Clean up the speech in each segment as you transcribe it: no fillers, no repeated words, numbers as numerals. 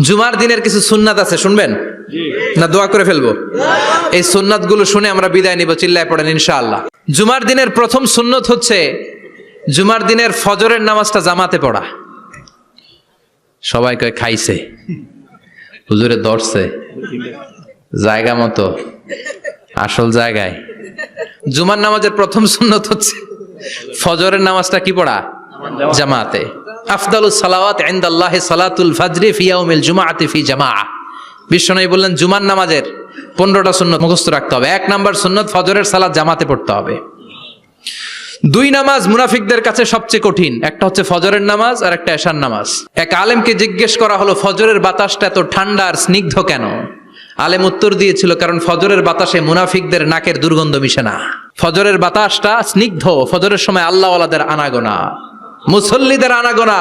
জুমার দিনের কিছু সুন্নাত আছে, শুনবেন না দোয়া করে ফেলবো? এই সুন্নাত গুলো শুনে আমরা বিদায় নিব, চিল্লায় পড়েন ইনশাআল্লাহ। জুমার দিনের প্রথম সুন্নত হচ্ছে জুমার দিনের ফজরের নামাজটা জামাতে পড়া। সবাই কয় খাইছে, হুজুরে ধরছে জায়গা মতো, আসল জায়গায়। জুমার নামাজের প্রথম সুন্নত হচ্ছে ফজরের নামাজটা কি পড়া? জামাতে। আফদালুস সালাওয়াত ইনদাল্লাহি সালাতুল ফাজরি ফি ইয়াউমিল জুমআতি ফি জামাআ। বিশ্বনবী বললেন জুমার নামাজের 15টা সুন্নত মুখস্থ রাখতে হবে। 1 নাম্বার সুন্নত ফজরের সালাত জামাতে পড়তে হবে। 2 নামাজ মুনাফিকদের কাছে সবচেয়ে কঠিন, একটা হচ্ছে ফজরের নামাজ আর একটা এশার নামাজ। এক আলেমকে জিজ্ঞেস করা হলো ফজরের বাতাসটা এত ঠান্ডা আর স্নিগ্ধ কেন? আলেম উত্তর দিয়েছিল, কারণ ফজরের বাতাসে মুনাফিকদের নাকের দুর্গন্ধ মিশে না। ফজরের বাতাসটা স্নিগ্ধ, ফজরের সময় আল্লাহওয়ালাদের আনাগোনা, মুসল্লিদের আনাগোনা,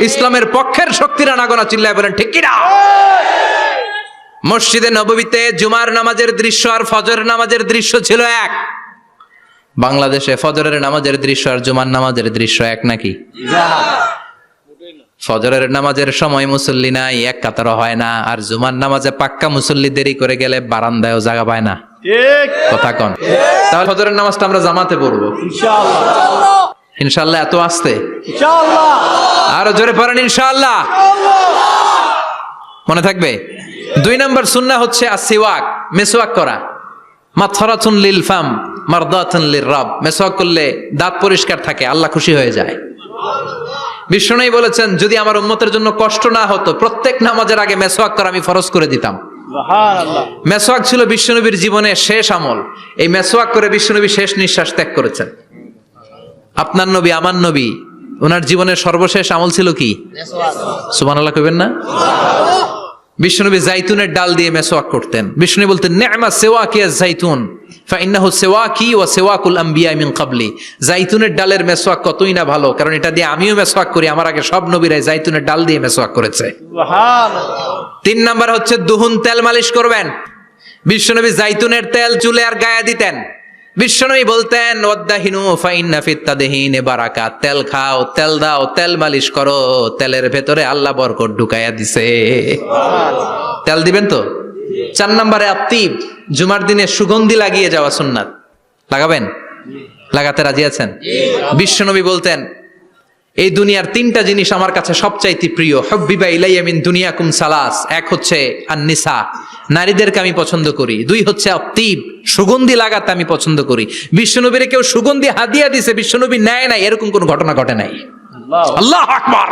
ইসলামের পক্ষের শক্তির আনাগোনা। চিল্লায় বলেন ঠিক কিনা? মসজিদে নববীতে জুমার নামাজের দৃশ্য আর ফজরের নামাজের দৃশ্য ছিল এক। বাংলাদেশে ফজরের নামাজের দৃশ্য আর জুমার নামাজের দৃশ্য এক নাকি? ফজরের নামাজের সময় মুসল্লি নাই, এক কাতারও হয় না, আর জুমার নামাজে পাক্কা মুসল্লি দেরি করে গেলে বারান্দায়ও জায়গা পায় না। কথা কন? তাহলে ফজরের নামাজটা আমরা জামাতে পড়বো ইনশাআল্লাহ। ইনশাআল্লাহ এত আসতে ইনশাআল্লাহ, আরো জোরে পড়েন ইনশাআল্লাহ। মনে থাকবে? 2 নাম্বার সুন্নাহ হচ্ছে আসওয়াক, মেসওয়াক করা। মাথরাতুন লিল ফাম মারদাতুন লিররাব। মেসওয়াক করলে দাঁত পরিষ্কার থাকে, আল্লাহ খুশি হয়ে যায়। বিশ্বনবী বলেছেন, যদি আমার উম্মতের জন্য কষ্ট না হতো প্রত্যেক নামাজের আগে মেসওয়াক করা আমি ফরজ করে দিতাম। সুবহানাল্লাহ। মেসওয়াক ছিল বিশ্বনবীর জীবনের শেষ আমল। এই মেসওয়াক করে বিশ্বনবী শেষ নিঃশ্বাস ত্যাগ করেছেন। আপনার নবী, আমার নবী, ওনার জীবনের সর্বশেষ আমল ছিল কি? সুবহানাল্লাহ কইবেন না? বিশ্বনবী জাইতুনের ডাল দিয়ে মেসওয়াক করতেন। বিশ্বনবী বলতেন, নি'মা সিওয়াকি আয-যাইতুন ফাইন্নাহু সিওয়াকি ওয়া সিওয়াকুল আম্বিয়া মিন ক্বাবলি। জাইতুনের ডালের মেসওয়াক কতই না ভালো, কারণ এটা দিয়ে আমিও মেসওয়াক করি, আমার আগে সব নবীরাই জাইতুনের ডাল দিয়ে মেসওয়াক করেছে। সুবহানাল্লাহ। 3 নাম্বার হচ্ছে দুহুন, তেল মালিশ করবেন। বিশ্বনবী জাইতুনের তেল চুলে আর গায়ে দিতেন। বিশ্বনবী বলতেন, ওয়াদাহিনু ফাইন্না ফিত তাদহিনি বারাকাত। তেল খাও, তেল দাও, তেল মালিশ করো, তেলের ভেতরে আল্লাহ বরকত ঢুকাইয়া দিছে। তেল দিবেন তো? 4 নম্বরে আত্তিব, জুমার দিনে সুগন্ধি লাগিয়ে যাওয়া সুন্নাত। লাগাবেন? লাগাতে রাজি আছেন? বিশ্বনবী বলতেন, এই দুনিয়ার 3টা জিনিস আমার কাছে সবচাইতে প্রিয়। হুব্বিবা ইলাইয়া মিন দুনিয়াকুম সালাস। 1 হচ্ছে আন-নিসা, নারীদেরকে আমি পছন্দ করি। 2 হচ্ছে আত্তিব, সুগন্ধি লাগাতে আমি পছন্দ করি। বিশ্বনবীর কেউ সুগন্ধি হাদিয়া দিছে, বিশ্বনবী নেয় নাই, এরকম কোন ঘটনা ঘটে নাই। আল্লাহু আকবার।